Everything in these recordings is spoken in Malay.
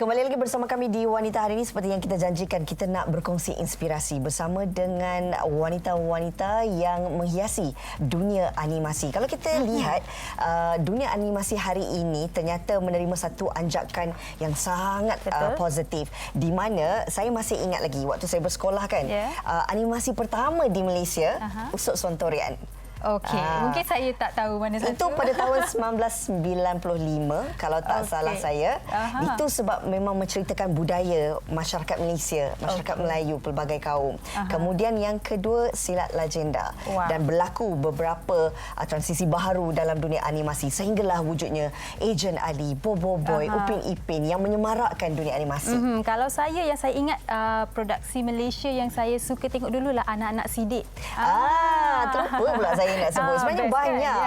Kembali lagi bersama kami di Wanita hari ini. Seperti yang kita janjikan, kita nak berkongsi inspirasi bersama dengan wanita-wanita yang menghiasi dunia animasi. Kalau kita lihat dunia animasi hari ini ternyata menerima satu anjakan yang sangat positif, di mana saya masih ingat lagi waktu saya bersekolah kan, animasi pertama di Malaysia Usop Sontorian. Okey, mungkin saya tak tahu mana satu. Itu pada tahun 1995 kalau tak salah saya. Itu sebab memang menceritakan budaya masyarakat Malaysia, masyarakat Melayu, pelbagai kaum. Kemudian yang kedua, Silat Legenda. Dan berlaku beberapa transisi baharu dalam dunia animasi sehinggalah wujudnya Ejen Ali, Bobo Boy, Upin Ipin yang menyemarakkan dunia animasi. Kalau saya yang saya ingat produksi Malaysia yang saya suka tengok dululah Anak-Anak Sidik. Terlupa pula saya nak sebut. Sebenarnya banyak.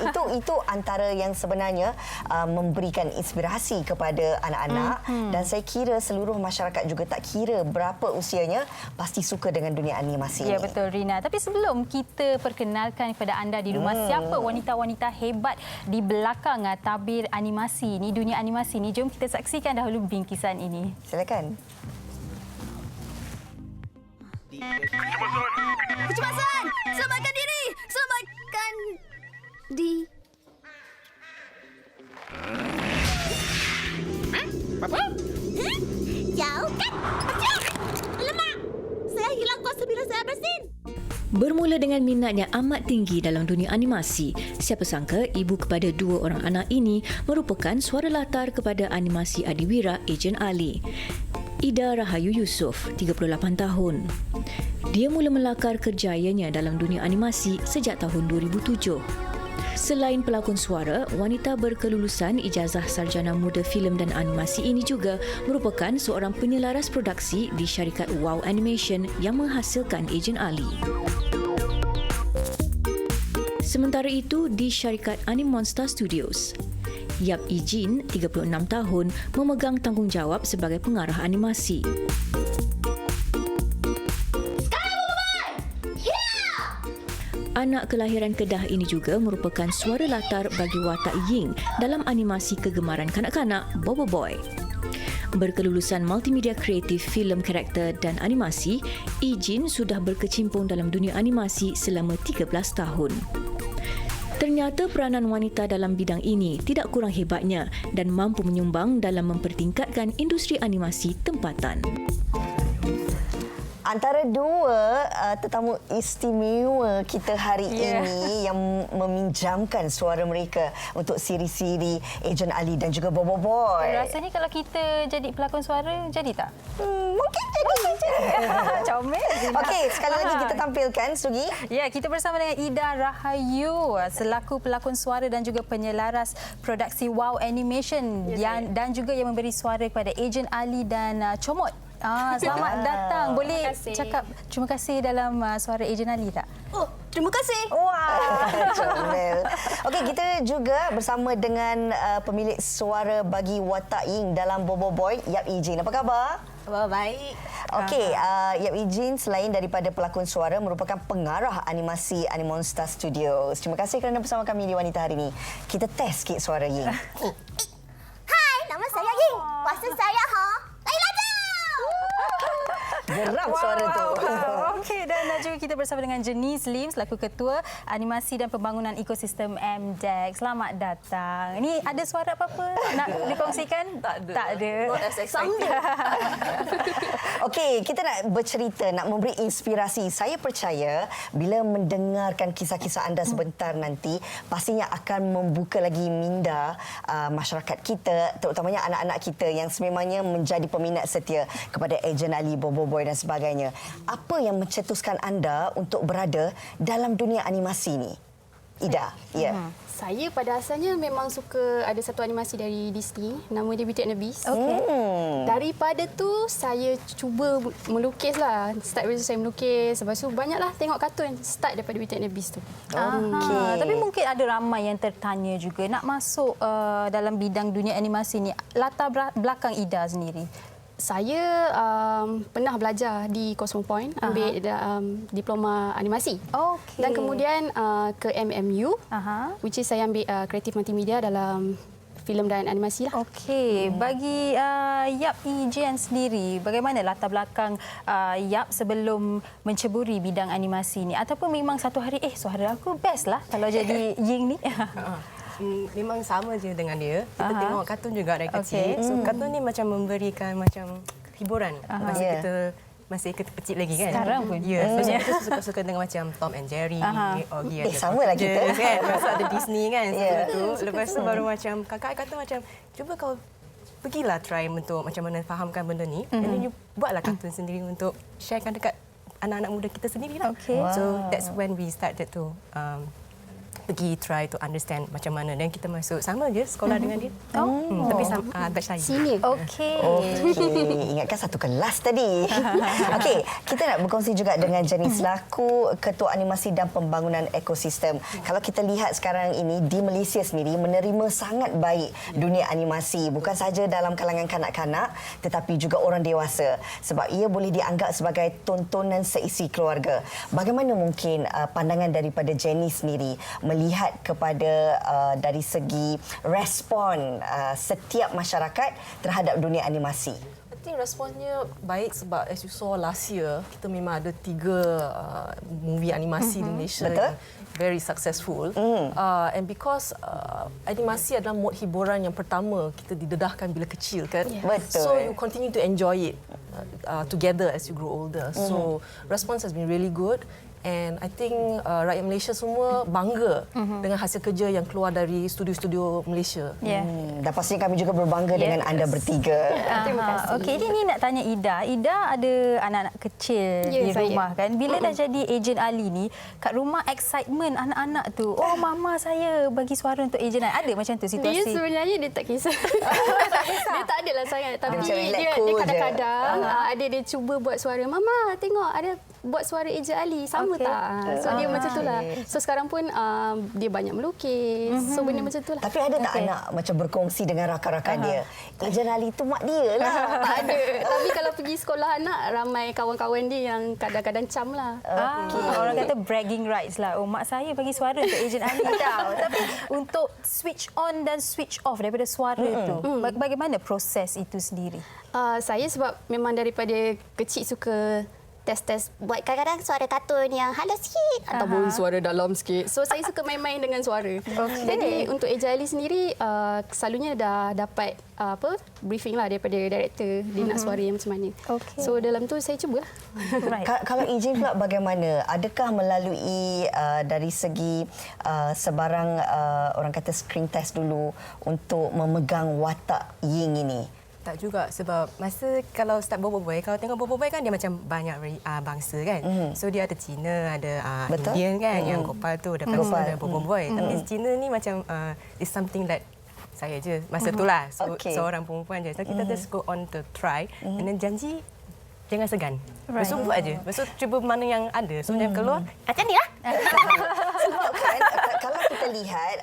Kan? Itu antara yang sebenarnya memberikan inspirasi kepada anak-anak, dan saya kira seluruh masyarakat juga, tak kira berapa usianya, pasti suka dengan dunia animasi ini. Ya, betul Rina. Tapi sebelum kita perkenalkan kepada anda di rumah siapa wanita-wanita hebat di belakang tabir animasi ni, dunia animasi ni, jom kita saksikan dahulu bingkisan ini. Silakan. Kecemasan! Selamatkan diri! Selamatkan di... Jauh kan? Lemak! Saya hilang kuasa bila saya bersin. Bermula dengan minatnya amat tinggi dalam dunia animasi, siapa sangka ibu kepada dua orang anak ini merupakan suara latar kepada animasi Adiwira Ejen Ali. Ida Rahayu Yusof, 38 tahun. Dia mula melakar kerjayanya dalam dunia animasi sejak tahun 2007. Selain pelakon suara, wanita berkelulusan ijazah sarjana muda filem dan animasi ini juga merupakan seorang penyelaras produksi di syarikat Wow Animation yang menghasilkan Ejen Ali. Sementara itu, di syarikat Animonsta Studios, Yap Ijin, 36 tahun, memegang tanggungjawab sebagai pengarah animasi. Anak kelahiran Kedah ini juga merupakan suara latar bagi watak Ying dalam animasi kegemaran kanak-kanak Bobo Boy. Berkelulusan multimedia kreatif, filem karakter dan animasi, Ijin sudah berkecimpung dalam dunia animasi selama 13 tahun. Ternyata peranan wanita dalam bidang ini tidak kurang hebatnya dan mampu menyumbang dalam mempertingkatkan industri animasi tempatan. Antara dua tetamu istimewa kita hari ini yang meminjamkan suara mereka untuk siri-siri Ejen Ali dan juga Bobo Boy. Rasanya kalau kita jadi pelakon suara, jadi tak? Mungkin jadi. Comel. Okey, sekali lagi kita tampilkan, Sugi. Ya, kita bersama dengan Ida Rahayu selaku pelakon suara dan juga penyelaras produksi Wow Animation dan juga yang memberi suara kepada Ejen Ali dan Comot. Selamat datang. Boleh cakap terima kasih dalam suara Ejen Ali tak? Oh, terima kasih. Wah, comel. Okey, kita juga bersama dengan pemilik suara bagi watak Ying dalam Bobo Boy, Yap Ijin. Apa khabar? Baik. Okey, Yap Ijin selain daripada pelakon suara merupakan pengarah animasi Animonsta Studios. Terima kasih kerana bersama kami di Wanita hari ini. Kita test sikit suara Ying. Hai, nama saya Ying. Kuasa saya Geram suara tu. Okey, dan juga kita bersama dengan Jenice Lim selaku Ketua Animasi dan Pembangunan Ekosistem MDEC. Selamat datang. Ini ada suara apa-apa nak dikongsikan? Tak ada. Okey, kita nak bercerita, nak memberi inspirasi. Saya percaya bila mendengarkan kisah-kisah anda sebentar nanti, pastinya akan membuka lagi minda masyarakat kita, terutamanya anak-anak kita yang sememangnya menjadi peminat setia kepada Ejen Ali, Bobo Boy dan sebagainya. Apa yang mencetuskan anda untuk berada dalam dunia animasi ni? Ida, ya. Saya pada asalnya memang suka ada satu animasi dari Disney, nama dia Beauty and the Beast. Daripada tu saya cuba melukislah. Start dari saya melukis, lepas tu banyaklah tengok kartun. Start daripada Beauty and the Beast tu. Tapi mungkin ada ramai yang tertanya juga nak masuk dalam bidang dunia animasi ni. Latar belakang Ida sendiri. Saya pernah belajar di Cosmo Point, ambil diploma animasi. Okey. Dan kemudian ke MMU, which is saya ambil kreatif multimedia dalam filem dan animasi lah. Okey, bagi Yap Ejen sendiri, bagaimana latar belakang Yap sebelum menceburi bidang animasi ni? Ataupun memang satu hari, suara aku best lah kalau jadi Ying ni? Memang sama je dengan dia. Kita tengok kartun juga dari Okey. kecil. So kartun ni macam memberikan macam hiburan masa kita masih kecil lagi kan. Sekarang pun. Ya, so kita suka-suka dengan macam Tom and Jerry, Oggy and the sama lah kita. Puppets kan. Lepas tu ada Disney kan sebelum tu. Lepas tu baru macam kakak kata macam cuba kau pergilah try untuk macam mana fahamkan benda ni. And then you buatlah kartun sendiri untuk sharekan dekat anak-anak muda kita sendiri lah. Okey. So that's when we started to pergi try to understand macam mana, dan kita masuk sama je sekolah dengan dia. Tapi batch lain. Senior. Okey. Okey, ingatkan satu kelas tadi. Okey, kita nak berkongsi juga dengan Jenny selaku Ketua Animasi dan Pembangunan Ekosistem. Kalau kita lihat sekarang ini di Malaysia sendiri menerima sangat baik dunia animasi, bukan sahaja dalam kalangan kanak-kanak tetapi juga orang dewasa, sebab ia boleh dianggap sebagai tontonan seisi keluarga. Bagaimana mungkin pandangan daripada Jenny sendiri melihat kepada dari segi respon setiap masyarakat terhadap dunia animasi? I think responnya baik sebab as you saw last year kita memang ada 3 movie animasi di Malaysia yang very successful. And because animasi adalah mod hiburan yang pertama kita didedahkan bila kecil kan. Betul. So you continue to enjoy it together as you grow older. So response has been really good. And I think rakyat Malaysia semua bangga dengan hasil kerja yang keluar dari studio-studio Malaysia. Dan pastinya kami juga berbangga dengan anda bertiga. Terima kasih. Okey, ini nak tanya Ida. Ida ada anak-anak kecil di saya. rumah kan. Bila dah jadi Ejen Ali ni, kat rumah excitement anak-anak tu. Oh, mama saya bagi suara untuk Ejen Ali. Ada macam tu Dia situasi? sebenarnya dia tak kisah. Dia tak adalah sangat. Tapi macam relax, dia cool je. kadang-kadang ada dia cuba buat suara. Mama, tengok ada buat suara Ejen Ali. Sama Okey. tak? So dia macam tu lah. So sekarang pun dia banyak melukis. So benda macam tu lah. Tapi ada tak anak macam berkongsi dengan rakan-rakan dia? Ejen Ali tu mak dia lah. Tak ada. Tapi kalau pergi sekolah anak, ramai kawan-kawan dia yang kadang-kadang cam lah. Orang kata bragging rights lah. Oh, mak saya bagi suara untuk Ejen Ali tau. Tapi untuk switch on dan switch off daripada suara tu, bagaimana proses itu sendiri? Saya sebab memang daripada kecil suka test-test buat kadang-kadang suara kartun yang halus sikit ataupun suara dalam sikit. So saya suka main-main dengan suara. Jadi untuk Ejen Ali sendiri selalunya dah dapat briefing lah daripada director dia nak suara yang macam mana. So dalam tu saya cuba. Right. Kalau Ejen pula bagaimana? Adakah melalui dari segi sebarang orang kata screen test dulu untuk memegang watak Ying ini? Tak juga, sebab masa kalau start Bobo Boy, kalau tengok Bobo Boy kan dia macam banyak bangsa kan. So dia ada Cina, ada Indian kan, yang Gopal tu ada Gopal, ada Bobo Boy. Tapi Cina ni macam is something that saya je masa tu lah. So, seorang perempuan je. So kita just go on to try and then janji jangan segan. Lepas tu buat je. Lepas tu cuba mana yang ada. So yang keluar macam ni lah. Sebab kan kalau kita lihat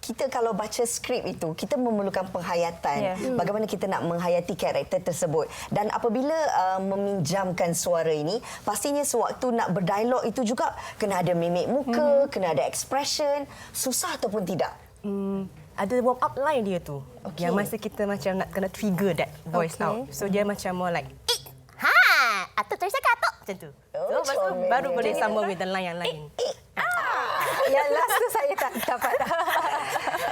kita kalau baca skrip itu kita memerlukan penghayatan bagaimana kita nak menghayati karakter tersebut, dan apabila meminjamkan suara ini pastinya sewaktu nak berdialog itu juga kena ada mimik muka, kena ada expression. Susah ataupun tidak? Ada warm up line dia tu. Yang masa kita macam nak kena trigger that voice out. So dia macam more like atau terus katok macam tu. So lepas tu baru boleh sambung with the line yang lain. Yang last tu saya tak dapat.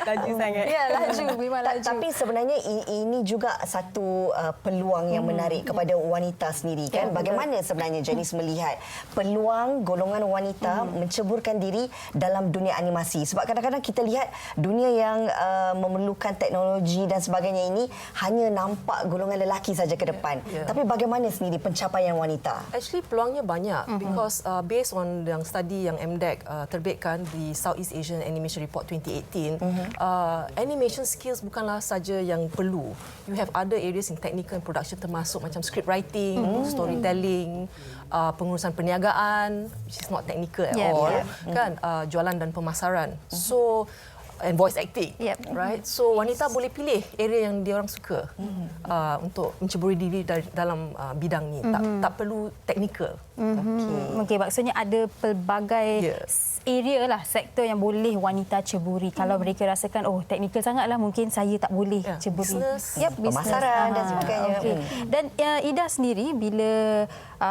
Laju sangat. Ya, laju. Memang laju. Tapi sebenarnya ini juga satu peluang yang menarik kepada wanita sendiri kan. Bagaimana sebenarnya Janice melihat peluang golongan wanita menceburkan diri dalam dunia animasi? Sebab kadang-kadang kita lihat dunia yang memerlukan teknologi dan sebagainya ini hanya nampak golongan lelaki saja ke depan. Tapi bagaimana sendiri pencapaian wanita? Actually peluangnya banyak because based on yang study yang MDEC terbitkan di Southeast Asian Animation Report 2018, animation skills bukanlah saja yang perlu. You have other areas in technical and production termasuk macam script writing, storytelling, pengurusan perniagaan which is not technical at all, kan, jualan dan pemasaran. So and voice acting, Yep. right? So wanita boleh pilih area yang dia orang suka untuk menceburi diri dalam bidang ni. Tak perlu teknikal. Okey, maksudnya ada pelbagai area lah, sektor yang boleh wanita ceburi. Kalau mereka rasakan, oh teknikal sangatlah, mungkin saya tak boleh ceburi. Business, pemasaran dan sebagainya. Okay. Dan Ida sendiri bila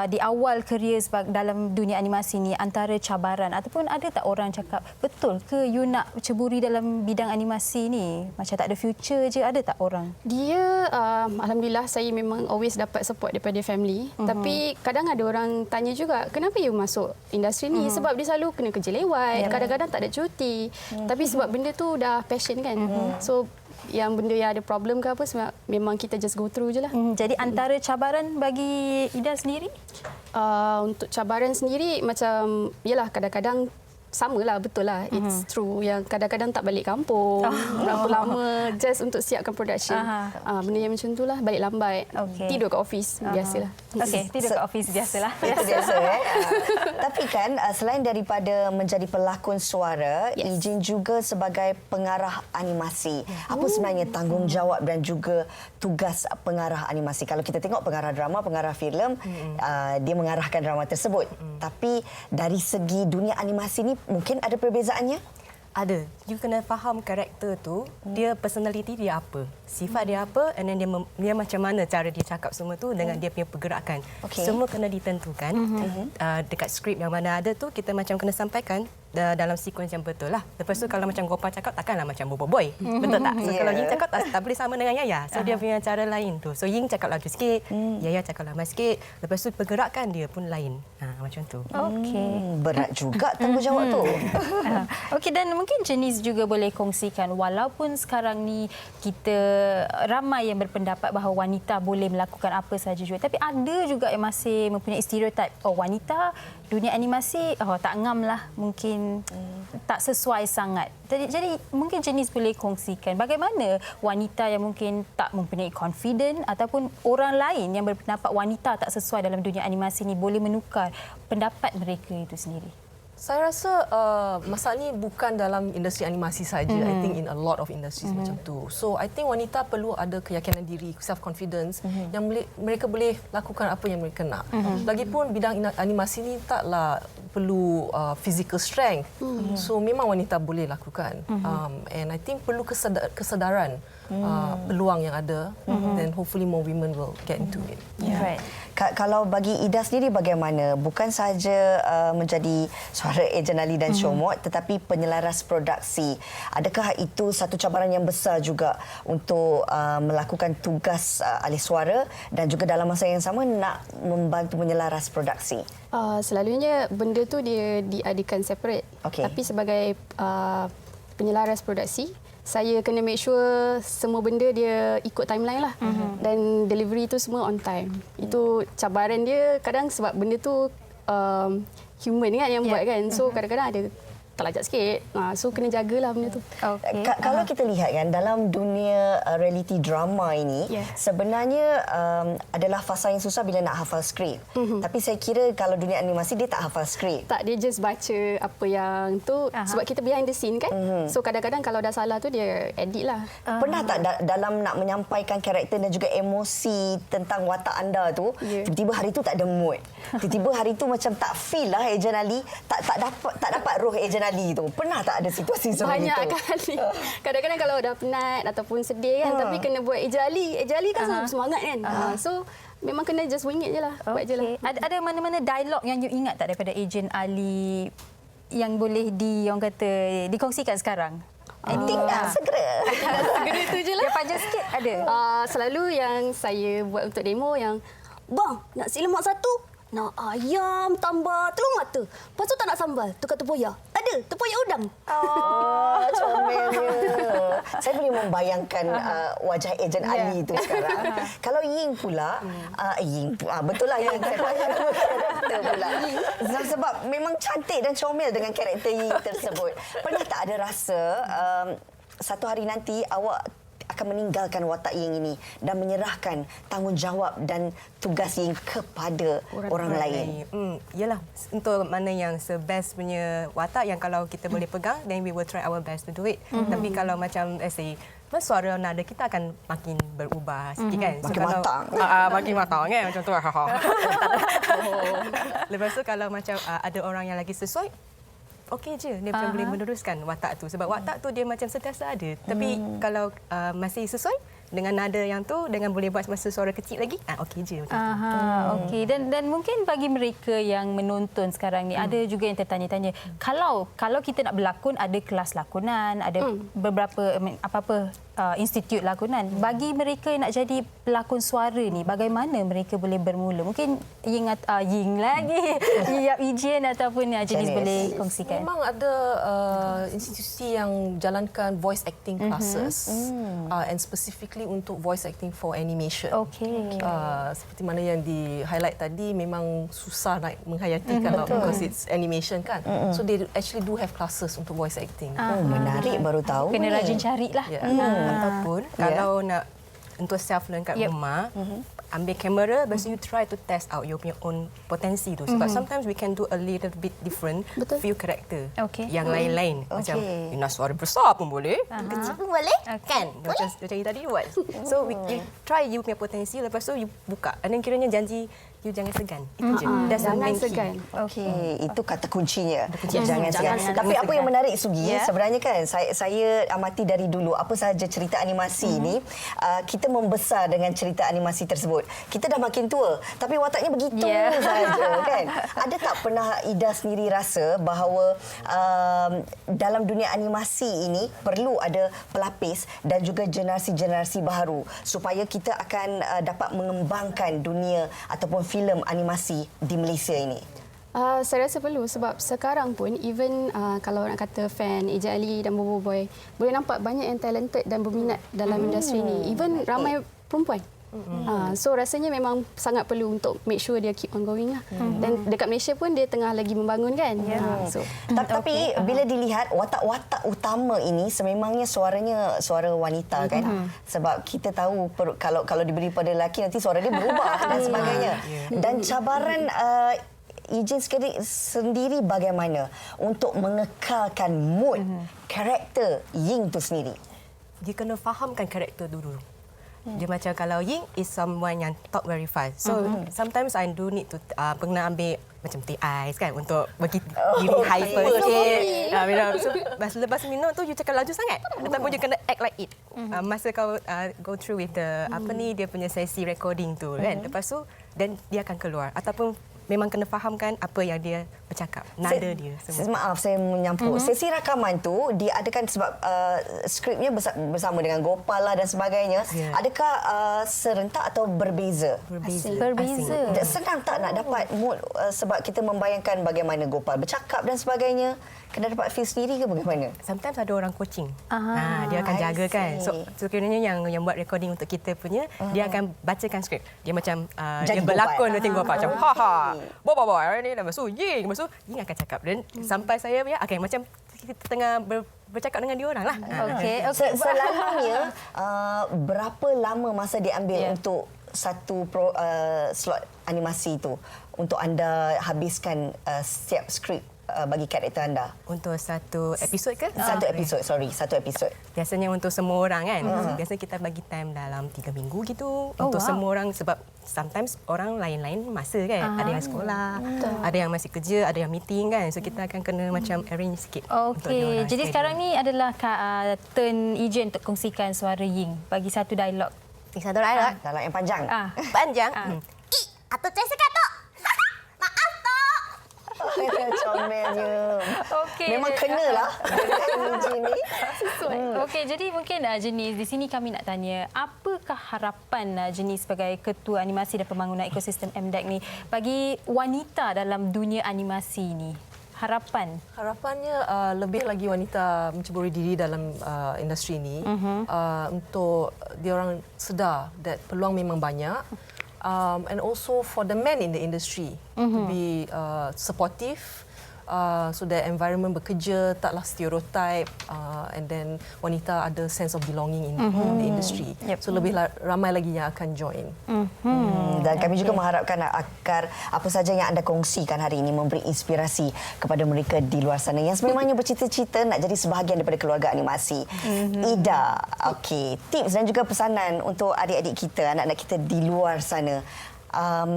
di awal kerjaya dalam dunia animasi ni, antara cabaran ataupun ada tak orang cakap, betul ke you nak ceburi dalam bidang animasi ni? Macam tak ada future je, ada tak orang? Dia alhamdulillah saya memang always dapat support daripada family. Tapi kadang ada orang tanya juga, kenapa you masuk industri ni? Sebab dia selalu kena kerja lewat, kadang-kadang tak ada cuti. Tapi sebab benda tu dah passion kan. So yang benda yang ada problem ke apa, sebab memang kita just go through je lah. Jadi antara cabaran bagi Ida sendiri? Untuk cabaran sendiri macam, yalah kadang-kadang samalah, betul lah. It's true yang kadang-kadang tak balik kampung berapa lama just untuk siapkan production. Benda yang macam tu lah, balik lambat, tidur kat office, biasalah. Okey, tidur kat office biasalah. Itu biasa. Tapi kan selain daripada menjadi pelakon suara, Ijin juga sebagai pengarah animasi. Apa sebenarnya tanggungjawab dan juga tugas pengarah animasi? Kalau kita tengok pengarah drama, pengarah filem, dia mengarahkan drama tersebut. Tapi dari segi dunia animasi ni mungkin ada perbezaannya? Ada. You kena faham karakter tu, dia personality dia apa, sifat dia apa, and then dia macam mana cara dia cakap semua tu dengan dia punya pergerakan. Semua kena ditentukan. Dekat skrip yang mana ada tu, kita macam kena sampaikan dalam sekuens yang betul lah. Lepas tu kalau macam Gopal cakap, takkanlah macam Bobo Boy. Betul tak? So kalau Ying cakap, tak boleh sama dengan Yaya. So dia punya cara lain tu. So Ying cakap laju sikit, Yaya cakap lama sikit. Lepas tu pergerakan dia pun lain. Macam tu. Okey. Berat juga tanggungjawab tu. Okey, dan mungkin jenis juga boleh kongsikan, walaupun sekarang ni kita ramai yang berpendapat bahawa wanita boleh melakukan apa sahaja juga, tapi ada juga yang masih mempunyai stereotip, oh wanita dunia animasi tak ngam lah, mungkin tak sesuai sangat. Jadi mungkin jenis boleh kongsikan bagaimana wanita yang mungkin tak mempunyai confident ataupun orang lain yang berpendapat wanita tak sesuai dalam dunia animasi ni boleh menukar pendapat mereka itu sendiri. Saya rasa masalah ni bukan dalam industri animasi saja. I think in a lot of industries macam tu. So I think wanita perlu ada keyakinan diri, self confidence yang mereka boleh lakukan apa yang mereka nak. Lagipun bidang animasi ni taklah perlu physical strength. So memang wanita boleh lakukan. And I think perlu kesedaran peluang yang ada, then hopefully more women will get into it. Right. Kalau bagi Ida sendiri bagaimana? Bukan sahaja menjadi suara Ejen Ali dan Comot, tetapi penyelaras produksi. Adakah itu satu cabaran yang besar juga untuk melakukan tugas ahli suara dan juga dalam masa yang sama nak membantu menyelaras produksi? Selalunya benda tu dia diadakan separate. Tapi sebagai penyelaras produksi, saya kena make sure semua benda dia ikut timeline lah. Dan delivery tu semua on time. Itu cabaran dia kadang sebab benda tu human kan yang buat kan. So kadang-kadang ada terlajak sikit. So kena jagalah benda tu. Kalau kita lihat kan dalam dunia reality drama ini, sebenarnya adalah fasa yang susah bila nak hafal skrip. Tapi saya kira kalau dunia animasi dia tak hafal skrip. Tak, dia just baca apa yang tu sebab kita behind the scene kan. So kadang-kadang kalau dah salah tu dia edit lah. Pernah tak dalam nak menyampaikan karakter dan juga emosi tentang watak anda tu, tiba-tiba hari tu tak ada mood. Tiba-tiba hari tu macam tak feel lah Ejen Ali, tak dapat roh Ejen Ali tu. Pernah tak ada situasi seperti itu? Banyak kali. Kadang-kadang kalau dah penat ataupun sedih kan, tapi kena buat Ejen Ali. Ejen Ali kan selalu semangat kan. So memang kena just wing it je lah. Buat je lah. Ada mana-mana dialog yang you ingat tak daripada Ejen Ali yang boleh orang kata dikongsikan sekarang? I think segera. Segera tu je lah. Dia panjang sikit ada. Selalu yang saya buat untuk demo yang, bang, nasi lemak satu, nak ayam tambah telur mata. Lepas tu tak nak sambal, tukar tempoyak. Ada, tempoyak udang. Comelnya. Saya boleh membayangkan wajah Ejen Ali tu sekarang. Kalau Ying pula, Ying, betul lah Ying. Saya bayang karakter pula. Sebab memang cantik dan comel dengan karakter Ying tersebut. Pernah tak ada rasa satu hari nanti awak akan meninggalkan watak Ying ini dan menyerahkan tanggungjawab dan tugas Ying kepada orang lain. Yalah, untuk mana yang best punya watak yang kalau kita boleh pegang, then we will try our best to do it. Tapi kalau macam say suara nada kita akan makin berubah sikit kan. Makin matang. Makin matang kan macam tu. Lepas tu kalau macam ada orang yang lagi sesuai, okey je dia macam boleh meneruskan watak tu sebab watak tu dia macam sentiasa ada. Tapi kalau masih sesuai dengan nada yang tu dengan boleh buat masa suara kecil lagi, okey je macam tu. Okey, dan mungkin bagi mereka yang menonton sekarang ni ada juga yang tertanya-tanya, kalau kita nak berlakon ada kelas lakonan, ada beberapa apa-apa institut lakonan. Bagi mereka yang nak jadi pelakon suara ni, bagaimana mereka boleh bermula? Mungkin Ying lagi, Eugene ataupun Janice boleh kongsikan. Memang ada institusi yang jalankan voice acting classes and specifically untuk voice acting for animation. Okey. Seperti mana yang di-highlight tadi, memang susah nak menghayati kalau because it's animation kan. So they actually do have classes untuk voice acting. Menarik, baru tahu. Kena ni. rajin carilah. Ataupun kalau nak untuk self learn kat rumah, ambil kamera, lepas tu you try to test out your punya own potensi tu. Sebab sometimes we can do a little bit different few character. Yang lain-lain. Macam you nak suara besar pun boleh, kecil pun boleh, kan? Macam yang tadi buat. So you try you punya potensi, lepas tu you buka. Dan kiranya janji you jangan segan. Itu je. That's the main key. Okey, itu kata kuncinya. Jangan Jangan segan. segan. Tapi apa yang menarik Sugi, sebenarnya kan saya amati dari dulu apa sahaja cerita animasi ni, kita membesar dengan cerita animasi tersebut. Kita dah makin tua, tapi wataknya begitu saja kan. Ada tak pernah Ida sendiri rasa bahawa dalam dunia animasi ini perlu ada pelapis dan juga generasi-generasi baru supaya kita akan dapat mengembangkan dunia ataupun filem animasi di Malaysia ini? Saya rasa perlu sebab sekarang pun even kalau nak kata fan Ejen Ali dan Bobo Boy boleh nampak banyak yang talented dan berminat dalam industri ni. Even ramai perempuan. So rasanya memang sangat perlu untuk make sure dia keep on going lah. Dan dekat Malaysia pun dia tengah lagi membangun kan. Tapi bila dilihat watak-watak utama ini sememangnya suaranya suara wanita kan. Sebab kita tahu kalau diberi pada lelaki nanti suara dia berubah dan sebagainya. Dan cabaran Ejen sendiri bagaimana untuk mengekalkan mood karakter Ying tu sendiri? Dia kena fahamkan karakter dulu. Dia macam kalau Ying is someone yang talk very fast. So sometimes I do need to pernah ambil macam TI kan untuk bagi diri hyper sikit. So lepas minum tu you cakap laju sangat ataupun you kena act like it. Masa kau go through with the dia punya sesi recording tu kan. Lepas tu dan dia akan keluar ataupun memang kena fahamkan apa yang dia bercakap, nada dia semua. Maaf, saya menyampur. Sesi rakaman tu diadakan sebab skripnya bersama dengan Gopal lah dan sebagainya. Adakah serentak atau berbeza? Berbeza. Senang tak nak dapat mood sebab kita membayangkan bagaimana Gopal bercakap dan sebagainya? Kena dapat feel sendiri ke bagaimana? Sometimes ada orang coaching. Dia akan jaga kan. So kiranya yang buat recording untuk kita punya, dia akan bacakan skrip. Dia macam dia berlakon dia tengok macam boy ni lepas tu Ying akan cakap dan sampai saya punya macam kita tengah bercakap dengan dia orang lah. Okey. Selalunya berapa lama masa diambil untuk satu slot animasi itu untuk anda habiskan setiap skrip bagi karakter anda? Untuk satu episod ke? Satu episod. Biasanya untuk semua orang kan. Biasanya kita bagi time dalam 3 minggu gitu. Untuk semua orang sebab sometimes orang lain-lain masa kan. Ada yang sekolah, ada yang masih kerja, ada yang meeting kan. So kita akan kena macam arrange sikit. Okey. Jadi sekarang ni adalah turn Ejen untuk kongsikan suara Ying. Bagi satu dialog. Satu dialog? Dialog yang panjang. Panjang? Atau saya sekat tu. Maaf tu. Comelnya. Okey. Memang kenalah ni. Okey, jadi mungkin Janice, di sini kami nak tanya, apakah harapan Janice sebagai Ketua Animasi dan Pembangunan Ekosistem MDEC ni bagi wanita dalam dunia animasi ni? Harapannya lebih lagi wanita menceburi diri dalam industri ini untuk diorang sedar that peluang memang banyak. And also for the men in the industry to be supportive, so the environment bekerja taklah stereotype, and then wanita ada sense of belonging in the industry. So lebih ramai lagi yang akan join. Dan kami juga mengharapkan agar apa saja yang anda kongsikan hari ini memberi inspirasi kepada mereka di luar sana yang sememangnya bercita-cita nak jadi sebahagian daripada keluarga animasi. Ida, okey, tips dan juga pesanan untuk adik-adik kita, anak-anak kita di luar sana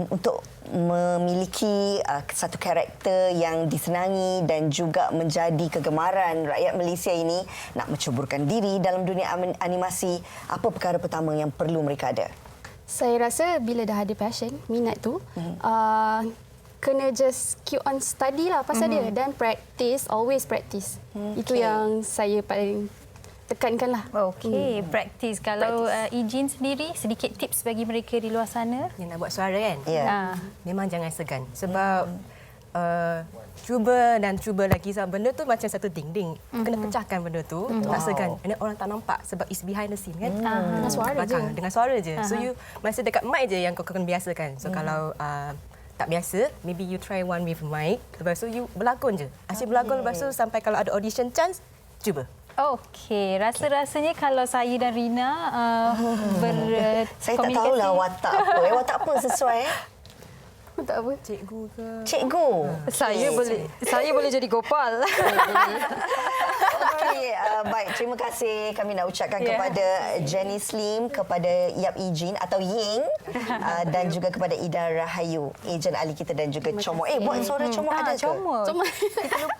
untuk memiliki satu karakter yang disenangi dan juga menjadi kegemaran rakyat Malaysia ini nak menceburkan diri dalam dunia animasi. Apa perkara pertama yang perlu mereka ada? Saya rasa bila dah ada passion, minat tu, kena just keep on study lah pasal dia dan practice, always practice. Itu yang saya paling tekankan lah. Okey, praktis. Kalau Ijin sendiri, sedikit tips bagi mereka di luar sana. Yang nak buat suara kan? Ya. Memang jangan segan. Sebab cuba dan cuba lagi. Sebab benda tu macam satu dinding. Kena pecahkan benda tu. Tak segan. And then orang tak nampak sebab it's behind the scene kan? Dengan suara je. Dengan suara je. So you masa dekat mic je yang kau kena biasakan. So kalau tak biasa, maybe you try one with mic. Lepas tu you berlakon je. Asyik berlakon, lepas tu sampai kalau ada audition chance, cuba. Okey, rasa-rasanya kalau saya dan Rina berkomunikasi. Saya tak tahulah watak apa. Watak apa sesuai? Tak apa. Cikgu ke? Cikgu. Saya boleh jadi Gopal. Okey, baik. Terima kasih kami nak ucapkan kepada Jenny Slim, kepada Yap Ijin atau Ying dan juga kepada Ida Rahayu, ejen ahli kita dan juga Comot. Buat suara Comot ada ke? Comot.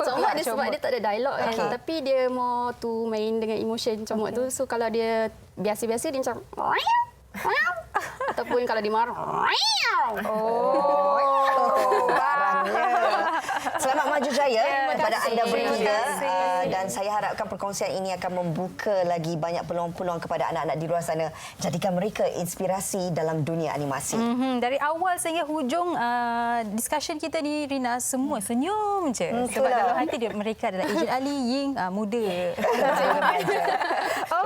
Comot dia sebab dia tak ada dialog kan. Tapi dia more to main dengan emotion Comot tu. So kalau dia biasa-biasa dia macam ataupun kalau dia marah. Barangnya. Selamat maju jaya kepada anda bertiga dan saya harapkan perkongsian ini akan membuka lagi banyak peluang-peluang kepada anak-anak di luar sana. Jadikan mereka inspirasi dalam dunia animasi. Dari awal sehingga hujung discussion kita ni, Rina, semua senyum je. Sebab dalam hati dia mereka adalah ejen ahli, Ying muda.